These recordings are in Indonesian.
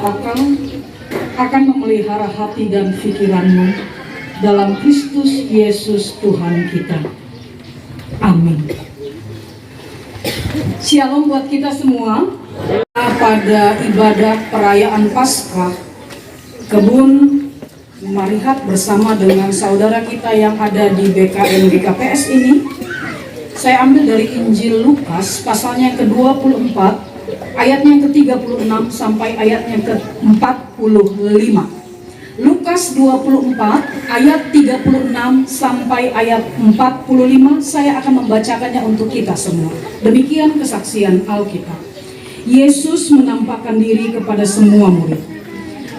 doakan akan memelihara hati dan pikiranmu dalam Kristus Yesus Tuhan kita. Amin. Shalom buat kita semua. Pada ibadah perayaan Paskah, Kebun Marihat bersama dengan saudara kita yang ada di BKN GKPS ini, saya ambil dari Injil Lukas pasalnya ke-24, ayatnya yang ke-36 sampai ayatnya ke-45. Lukas 24 ayat 36 sampai ayat 45, saya akan membacakannya untuk kita semua. Demikian kesaksian Alkitab. Yesus menampakkan diri kepada semua murid.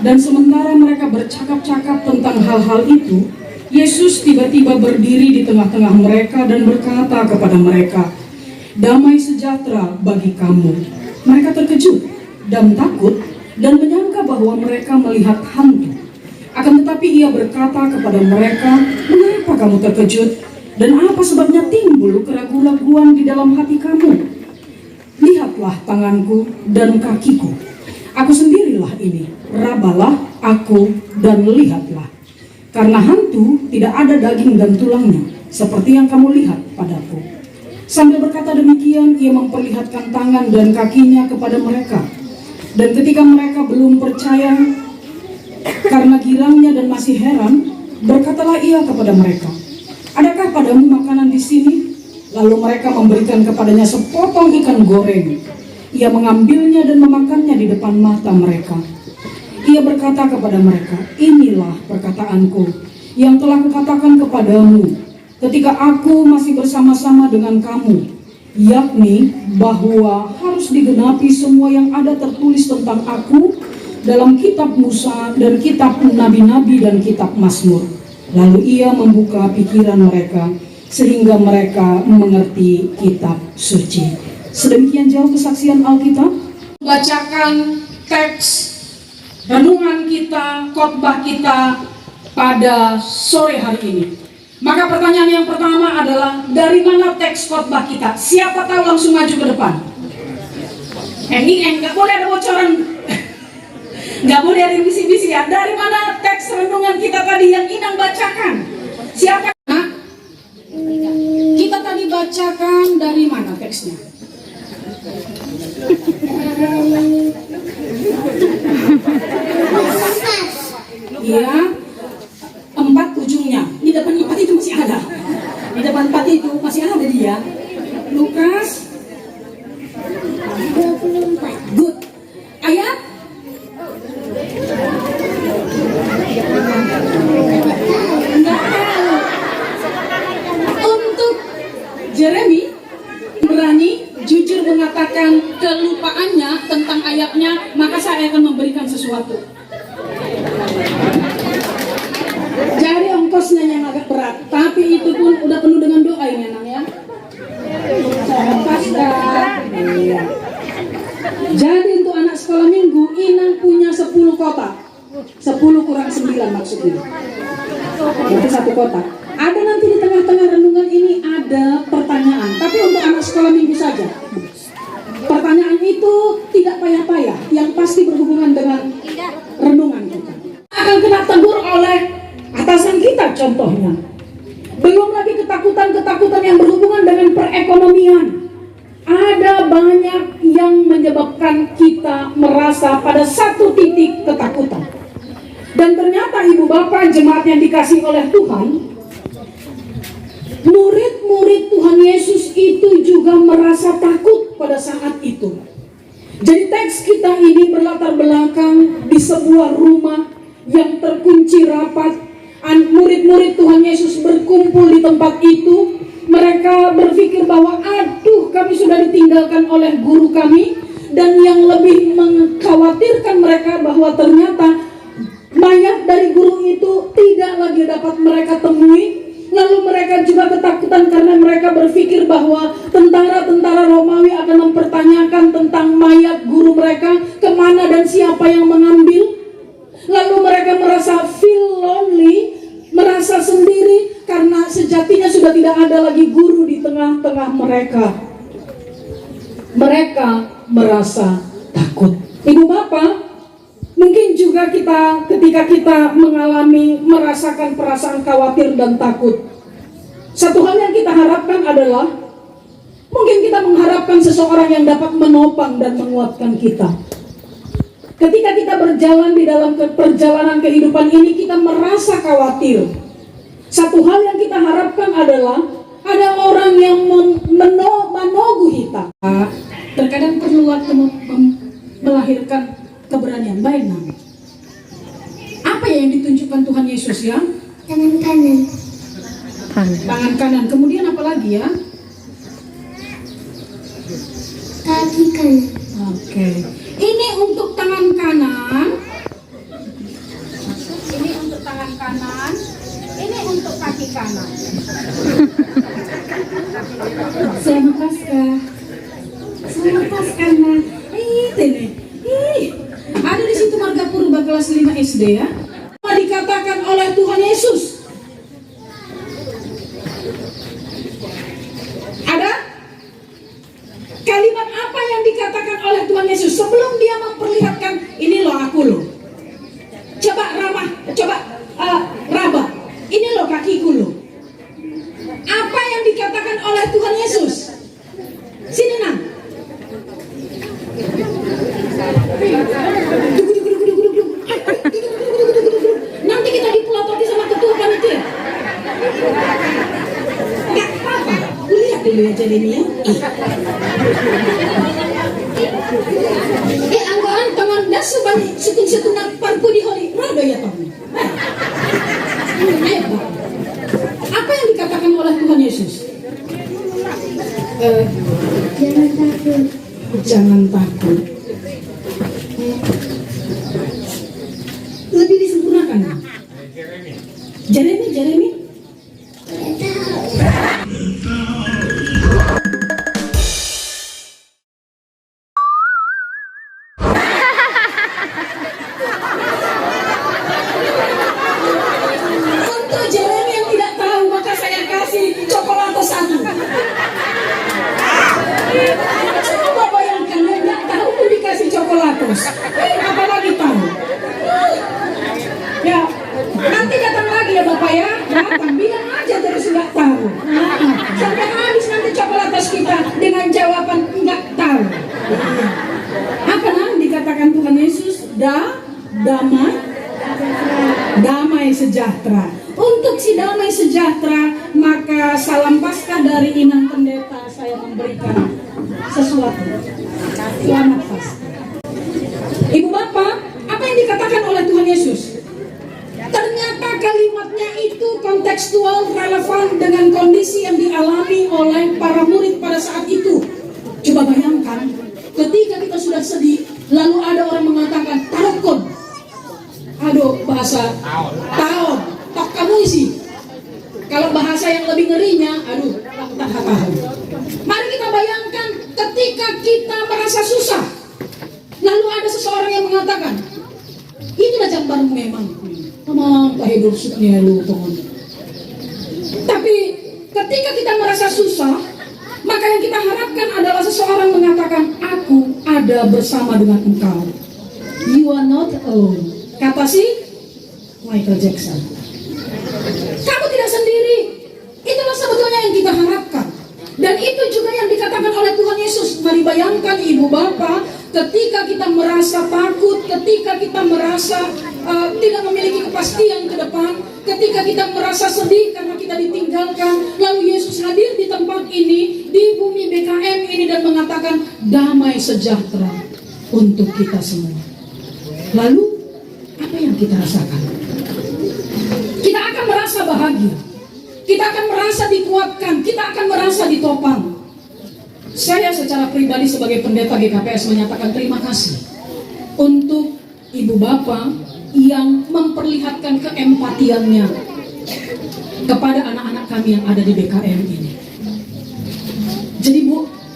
Dan sementara mereka bercakap-cakap tentang hal-hal itu, Yesus tiba-tiba berdiri di tengah-tengah mereka dan berkata kepada mereka, "Damai sejahtera bagi kamu." Mereka terkejut dan takut dan menyangka bahwa mereka melihat hantu. Akan tetapi ia berkata kepada mereka, "Mengapa kamu terkejut? Dan apa sebabnya timbul keraguan-raguan di dalam hati kamu? Lihatlah tanganku dan kakiku. Aku sendirilah ini. Rabalah aku dan lihatlah. Karena hantu tidak ada daging dan tulangnya, seperti yang kamu lihat padaku." Sambil berkata demikian, ia memperlihatkan tangan dan kakinya kepada mereka. Dan ketika mereka belum percaya karena girangnya dan masih heran, berkatalah ia kepada mereka, "Adakah padamu makanan di sini?" Lalu mereka memberikan kepadanya sepotong ikan goreng. Ia mengambilnya dan memakannya di depan mata mereka. Ia berkata kepada mereka, "Inilah perkataanku yang telah kukatakan kepadamu ketika aku masih bersama-sama dengan kamu, yakni bahwa harus digenapi semua yang ada tertulis tentang aku dalam kitab Musa dan kitab nabi-nabi dan kitab Mazmur." Lalu ia membuka pikiran mereka sehingga mereka mengerti kitab suci. Sedemikian jauh kesaksian Alkitab. Bacakan teks renungan kita, khotbah kita pada sore hari ini. Maka pertanyaan yang pertama adalah, dari mana teks khotbah kita? Siapa tahu langsung maju ke depan. Nggak boleh ada bocoran. Nggak boleh ada bisi-bisi ya. Dari mana teks renungan kita tadi yang Inang bacakan? Siapa? Nah, kita tadi bacakan dari mana teksnya? Iya, 4 ujungnya. Di depan 4 itu masih ada. Di depan 4 itu masih ada dia. Lukas 24. Good. Ayat untuk Jeremy berani jujur mengatakan kelupaannya tentang ayatnya, maka saya akan memberikan sesuatu. Jadi ongkosnya yang agak berat, tapi itu pun udah penuh dengan doa ini Nang ya. Jadi untuk anak sekolah minggu, Inang punya 10 kotak. 10 kurang 9 maksudnya. Itu 1 kotak. Ada nanti di tengah-tengah renungan ini ada pertanyaan, tapi untuk anak sekolah minggu saja. Pertanyaan itu tidak payah-payah, yang pasti berhubungan dengan renungan kita. Akan kena tegur oleh atasan kita contohnya. Belum lagi ketakutan-ketakutan yang berhubungan dengan perekonomian. Ada banyak yang menyebabkan kita merasa pada satu titik ketakutan. Dan ternyata ibu bapak jemaat yang dikasih oleh Tuhan, murid-murid Tuhan Yesus itu juga merasa takut pada saat itu. Jadi teks kita ini berlatar belakang di sebuah rumah yang terkunci rapat. Murid-murid Tuhan Yesus berkumpul di tempat itu. Mereka berpikir bahwa aduh, kami sudah ditinggalkan oleh guru kami. Dan yang lebih mengkhawatirkan mereka bahwa ternyata mayat dari guru itu tidak lagi dapat mereka temui. Lalu mereka juga ketakutan karena mereka berpikir bahwa tentara-tentara Romawi akan mempertanyakan tentang mayat guru mereka, kemana dan siapa yang mengambil. Lalu mereka merasa feel lonely, merasa sendiri karena sejatinya sudah tidak ada lagi guru di tengah-tengah mereka. Mereka merasa takut. Ibu bapak, juga ketika kita merasakan perasaan khawatir dan takut. Satu hal yang kita harapkan adalah mungkin kita mengharapkan seseorang yang dapat menopang dan menguatkan kita. Ketika kita berjalan di dalam perjalanan kehidupan ini, kita merasa khawatir. Satu hal yang kita harapkan adalah ada orang yang menogu kita. Terkadang perlu waktu melahirkan keberanian. Baik, apa yang ditunjukkan Tuhan Yesus ya? Tangan kanan. Tangan kanan. Kemudian apa lagi ya? Kaki kanan. Oke. Ini untuk tangan kanan. Ini untuk tangan kanan. Ini untuk kaki kanan. Selamat Paskah. Selamat Paskah. Ini. Ada di situ Marga Purba kelas 5 SD ya. Apa dikatakan oleh Tuhan Yesus? Ada? Kalimat apa yang dikatakan oleh Tuhan Yesus sebelum dia memperlihatkan ini loh aku loh. Coba Raba. Ini loh kakiku loh. Apa yang dikatakan oleh Tuhan Yesus? Sini Nang. Nanti kita dipelototi sama ketua panitia. Gak apa-apa. Lihat dulu ya jadinya. Anggaan tangan das sebanyak setengah parku di holi. Rada ya Tom. Apa yang dikatakan oleh Tuhan Yesus? Jangan takut. Jangan takut. Lebih disempurnakan. Jeremy. Untuk Jeremy yang tidak tahu, maka saya kasih coklat satu. Coba bayangkan yang tidak tahu pun dikasih coklatos. Apalagi tahu. Ya, nanti datang lagi ya Bapak ya. Datang, bilang aja terus nggak tahu. Sampai habis nanti coklatos kita dengan jawaban nggak tahu. Apa dikatakan Tuhan Yesus? Damai sejahtera. Untuk si damai sejahtera, maka salam Paskah dari Inang Pendeta saya memberikan sesuatu. Selamat Paskah. Ibu Bapak, apa yang dikatakan oleh Tuhan Yesus? Ternyata kalimatnya itu kontekstual, relevan dengan kondisi yang dialami oleh para murid pada saat itu. Coba bayangkan, ketika kita sudah sedih, lalu ada orang mengatakan tarokon. Aduh, bahasa taon, tok kamu isi. Kalau bahasa yang lebih ngerinya, aduh, tak tahu. Mari kita bayangkan ketika kita merasa susah, lalu ada seseorang yang mengatakan, itulah jamban memang. Memang tak hidup suknya lu teman. Tapi ketika kita merasa susah, maka yang kita harapkan adalah seseorang mengatakan, aku ada bersama dengan engkau. You are not alone. Kata si Michael Jackson. Kamu tidak sendiri. Itulah sebetulnya yang kita harapkan. Dan itu juga yang dikatakan oleh Tuhan Yesus. Mari bayangkan Ibu Bapak, ketika kita merasa takut, ketika kita merasa tidak memiliki kepastian ke depan, ketika kita merasa sedih karena kita ditinggalkan, lalu Yesus hadir di tempat ini, di bumi BKM ini dan mengatakan damai sejahtera untuk kita semua. Lalu apa yang kita rasakan? Kita akan merasa bahagia, kita akan merasa dikuatkan, kita akan merasa ditopang. Saya secara pribadi sebagai pendeta GKPS menyatakan terima kasih untuk Ibu Bapak yang memperlihatkan keempatiannya kepada anak-anak kami yang ada di BKM ini. Jadi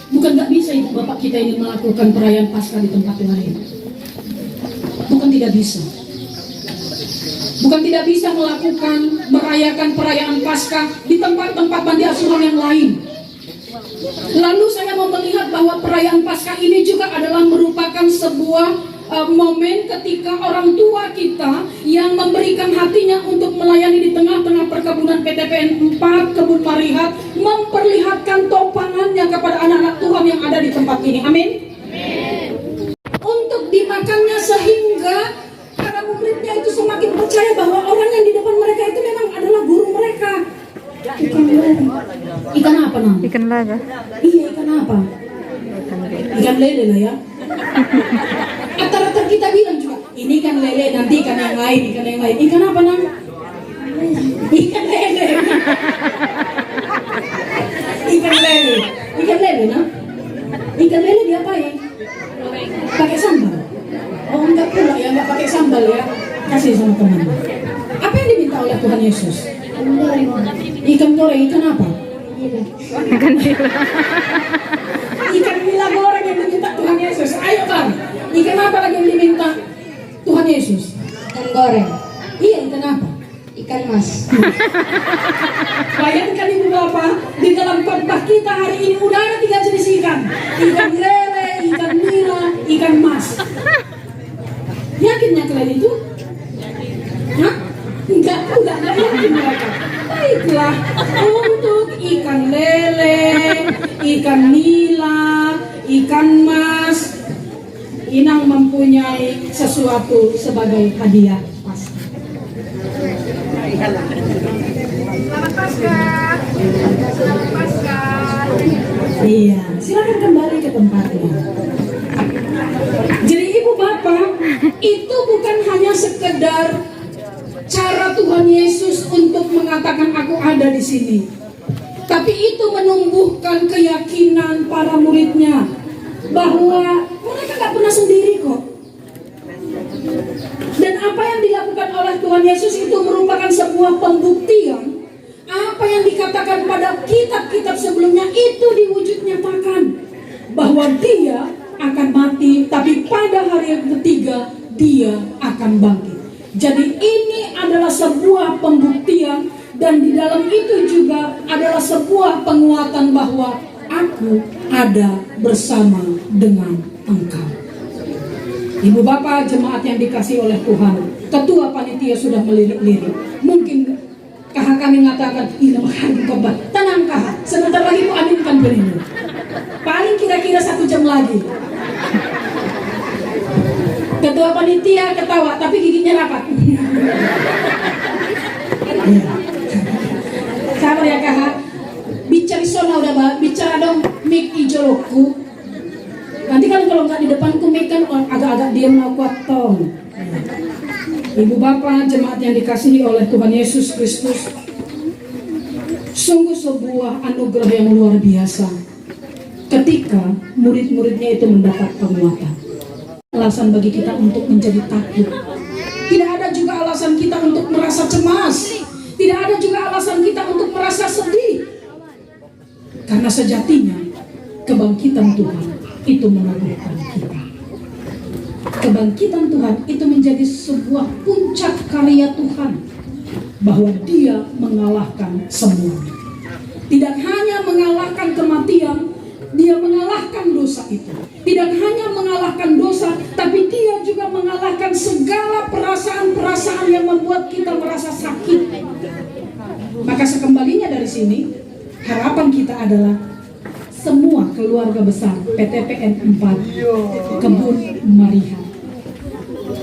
bukan nggak bisa Ibu Bapak kita ini melakukan perayaan Paskah di tempat lain. Bukan tidak bisa. Bukan tidak bisa merayakan perayaan Paskah di tempat-tempat panti asuhan yang lain. Lalu saya mau melihat bahwa perayaan Paskah ini juga adalah merupakan sebuah momen ketika orang tua kita yang memberikan hatinya untuk melayani di tengah-tengah perkebunan PTPN 4 Kebun Marihat memperlihatkan topangannya kepada anak-anak Tuhan yang ada di tempat ini. Amin. Untuk dimakannya sehingga para muridnya itu semakin percaya bahwa orang yang di depan mereka itu memang adalah guru mereka. Ikan apa namanya? Ikan laga. Iya, ikan apa? Ikan lele lah ya. Rata-rata kita bilang juga, ini ikan lele, nanti ikan yang lain, ikan yang lain. Ikan apa nam? Ikan lele. Ikan lele. Ikan lele nam? Ikan lele diapain? Pakai sambal? Oh enggak pula ya, enggak pakai sambal ya. Kasih sama teman. Apa yang diminta oleh Tuhan Yesus? Ikan goreng, ikan apa? Ikan nila. Ikan nila goreng yang diminta Tuhan Yesus. Ayo Bang, ikan apa lagi yang diminta Tuhan Yesus? Ikan goreng. Iya, ikan apa? Ikan mas. Bayangkan ibu bapak, di dalam khotbah kita hari ini udah ada 3 jenis ikan. Ikan lele, ikan nila, ikan mas. Yakinnya kalian itu? Hah? Enggak yakin mereka. Baiklah, untuk ikan lele, ikan nila, ikan mas, Inang mempunyai sesuatu sebagai hadiah pasti. Selamat Paskah. Selamat Paskah. Iya, silakan kembali ke tempatnya. Jadi ibu bapak, itu bukan hanya sekedar cara Tuhan Yesus untuk mengatakan aku ada di sini, tapi itu menumbuhkan keyakinan para muridnya bahwa mereka gak pernah sendiri kok. Dan apa yang dilakukan oleh Tuhan Yesus itu merupakan sebuah pembuktian apa yang dikatakan pada kitab-kitab sebelumnya itu diwujud nyatakan, bahwa dia akan mati tapi pada hari yang ketiga dia akan bangkit. Jadi ini adalah sebuah pembuktian, dan di dalam itu juga adalah sebuah penguatan bahwa aku ada bersama dengan engkau. Ibu bapak jemaat yang dikasihi oleh Tuhan, ketua panitia sudah melirik-lirik. Mungkin KH kami mengatakan, ini menghargai khotbah. Tenang KH, sebentar lagi ku aminkan ini. Paling kira-kira 1 jam lagi. Ketua panitia ketawa, tapi giginya rapat. Sabar ya KH. Bicara sona udah bicara dong mic ijoloku. Nanti kan kalau nggak di depanku mic kan agak-agak diam kuat tong. Ibu bapak jemaat yang dikasihi oleh Tuhan Yesus Kristus, sungguh sebuah anugerah yang luar biasa ketika murid-muridnya itu mendapat penguatan. Alasan bagi kita untuk menjadi takut. Tidak ada juga alasan kita untuk merasa cemas. Tidak ada juga alasan kita untuk merasa sedih. Karena sejatinya kebangkitan Tuhan itu meneguhkan kita. Kebangkitan Tuhan itu menjadi sebuah puncak karya Tuhan, bahwa dia mengalahkan semua. Tidak hanya mengalahkan kematian, dia mengalahkan dosa itu. Tidak hanya mengalahkan dosa, tapi dia juga mengalahkan segala perasaan-perasaan yang membuat kita merasa sakit. Maka sekembalinya dari sini, harapan kita adalah semua keluarga besar PTPN 4 Kebun Marihat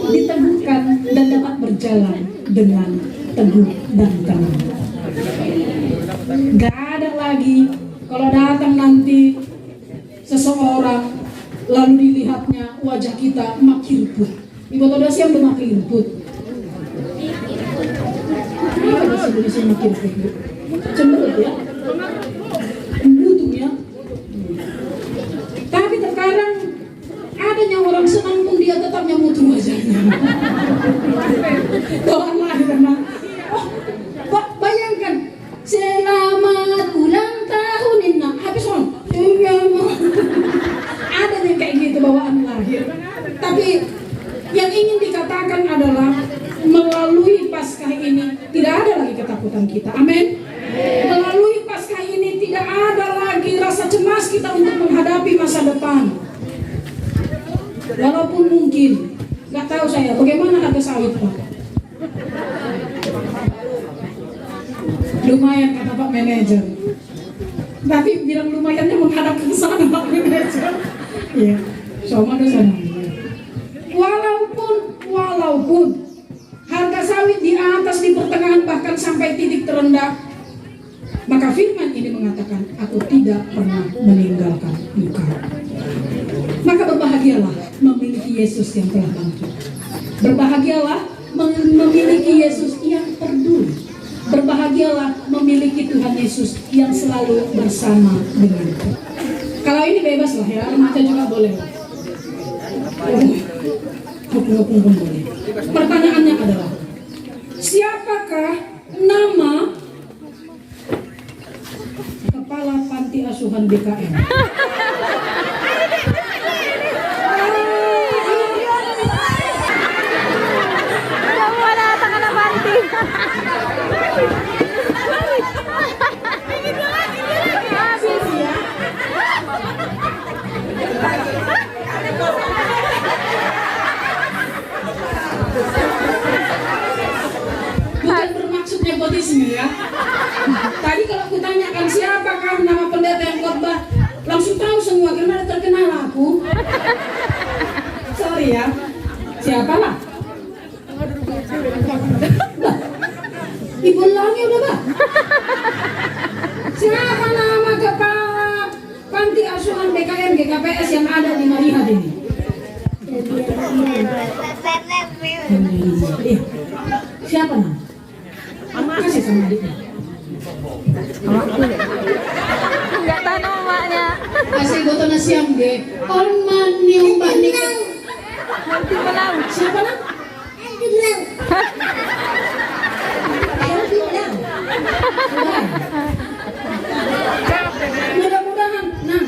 diteguhkan dan dapat berjalan dengan teguh dan tenang. Gak ada lagi kalau datang nanti seseorang lalu dilihatnya wajah kita makirput. Ibu tahu siapa yang makirput? Apa bahasa Indonesia makirput? Cemberut ya? Butuh ya? Tapi terkadang adanya orang senang pun dia tetap nyamutu wajahnya. Doalah karena bayangkan selamat ulang tahun Inna habis on. Ada yang kayak gitu bawaan lahir. Tapi yang ingin dikatakan adalah melalui Paskah ini tidak ada lagi ketakutan kita. Amin. Melalui Paskah ini tidak ada lagi rasa cemas kita untuk menghadapi masa depan. Walaupun mungkin tahu saya bagaimana harga sawit Pak. Lumayan kata Pak Manajer. Tapi bilang lumayannya menghadap ke sana Pak Manajer. Iya, sama ke sana. Walaupun harga sawit di atas di pertengahan bahkan sampai titik terendah, maka firman ini mengatakan, aku tidak pernah meninggalkan engkau. Maka berbahagialah memiliki Yesus yang telah bangkit. Berbahagialah memiliki Yesus yang peduli. Berbahagialah memiliki Tuhan Yesus yang selalu bersama denganku. Kalau ini bebas lah ya, remaja juga boleh. Hukum-hukum boleh. Pertanyaannya adalah, siapakah nama kepala panti asuhan BKN? Wala ata ka na panty. Bukan bermaksud nepotisme ya. Tadi kalau aku tanyakan siapakah nama pendeta yang khotbah, langsung tahu semua karena ada terkenal aku. Sorry ya. Siapalah? Ibu ulangi udah Pak. Siapa nama kepala panti asuhan BKN GKPS yang ada di Marihat ini? Iya. Siapa nama? Kasih sama adiknya. Enggak tahu namanya. Kasih goto na siyam ge. Orman yung banikan. Nanti malam. Siapa nama?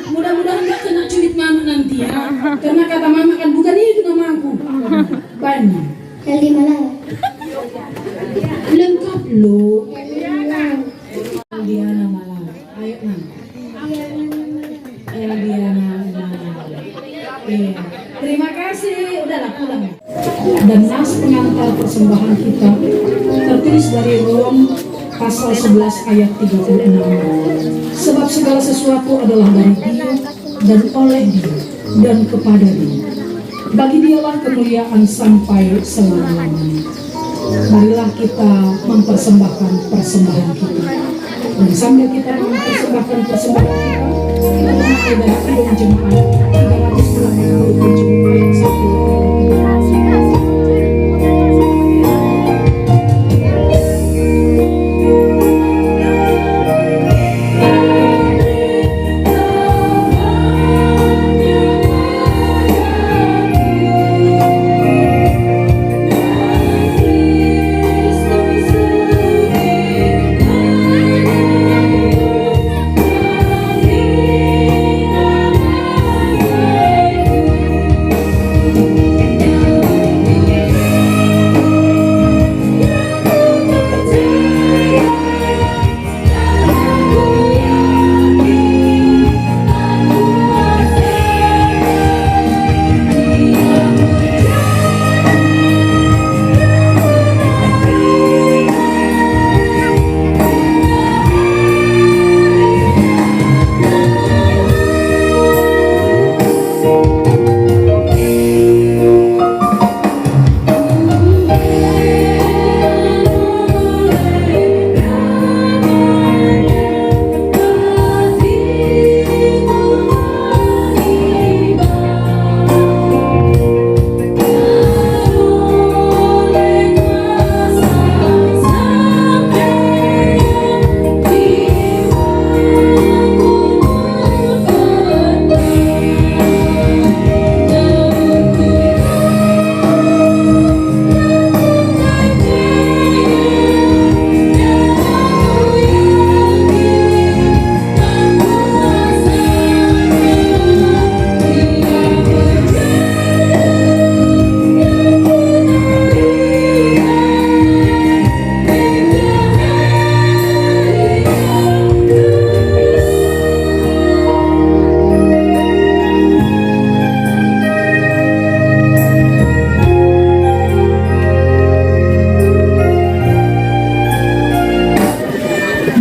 Mudah-mudahan nggak kena culit mama nanti ya. Karena kata mama kan bukan itu nama aku. Banyak. Kali malam. Lengkap lo. Diana Malam. Ayo Nam. Diana Malam. Iya. Terima kasih. Udahlah pulang ya. Dan nas pengantar persembahan kita tertulis dari Rom pasal 11 ayat 36. Sebab segala sesuatu adalah dari Dia dan oleh Dia dan kepada Dia. Bagi Dialah kemuliaan sampai selama-lamanya. Marilah kita mempersembahkan persembahan kita. Dan sambil kita mempersembahkan persembahan kita, kita mengibadah dengan jemaat 387 ayat 1.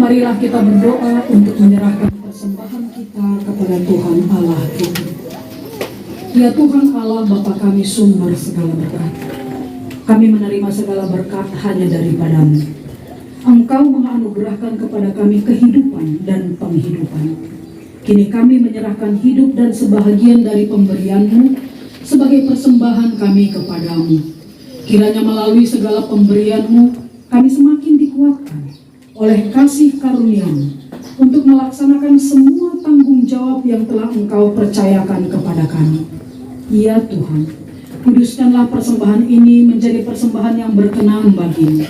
marilah kita berdoa untuk menyerahkan persembahan kita kepada Tuhan Allah kita. Ya Tuhan Allah Bapa kami, sumber segala berkat, kami menerima segala berkat hanya daripada-Mu. Engkau menganugerahkan kepada kami kehidupan dan penghidupan. Kini kami menyerahkan hidup dan sebahagian dari pemberian-Mu sebagai persembahan kami kepadamu. Kiranya melalui segala pemberian-Mu, kami semakin dikuatkan oleh kasih karunia-Mu untuk melaksanakan semua tanggung jawab yang telah Engkau percayakan kepada kami. Ya Tuhan, kuduskanlah persembahan ini menjadi persembahan yang berkenan bagi-Mu.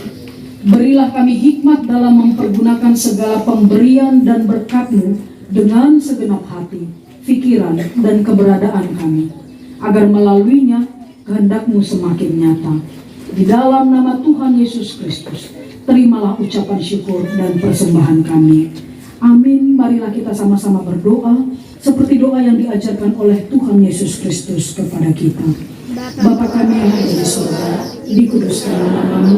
Berilah kami hikmat dalam mempergunakan segala pemberian dan berkat-Mu dengan segenap hati, pikiran, dan keberadaan kami, agar melaluinya kehendak-Mu semakin nyata. Di dalam nama Tuhan Yesus Kristus, terimalah ucapan syukur dan persembahan kami. Amin. Marilah kita sama-sama berdoa seperti doa yang diajarkan oleh Tuhan Yesus Kristus kepada kita. Bapa kami yang ada di surga, dikuduskanlah nama-Mu,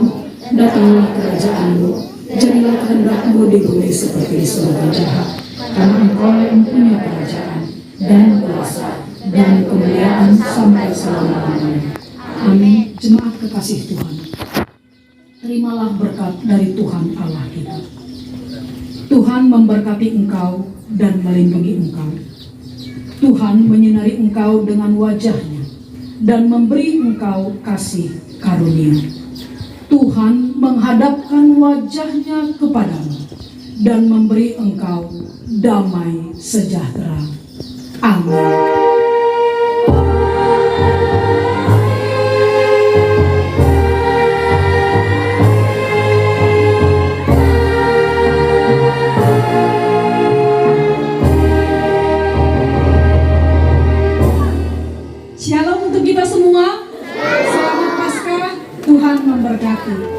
datanglah kerajaan-Mu, jadilah kehendak-Mu di bumi seperti di surga. Karena Engkau yang punya kerajaan dan kuasa dan kemuliaan sampai selama-lamanya. Amin. Jemaat kekasih Tuhan, terimalah berkat dari Tuhan Allah kita. Tuhan memberkati engkau dan melindungi engkau. Tuhan menyinari engkau dengan wajah-Nya dan memberi engkau kasih karunia. Tuhan menghadapkan wajah-Nya kepadamu dan memberi engkau damai sejahtera. Amin. Shalom untuk kita semua. Selamat Paskah. Tuhan memberkati.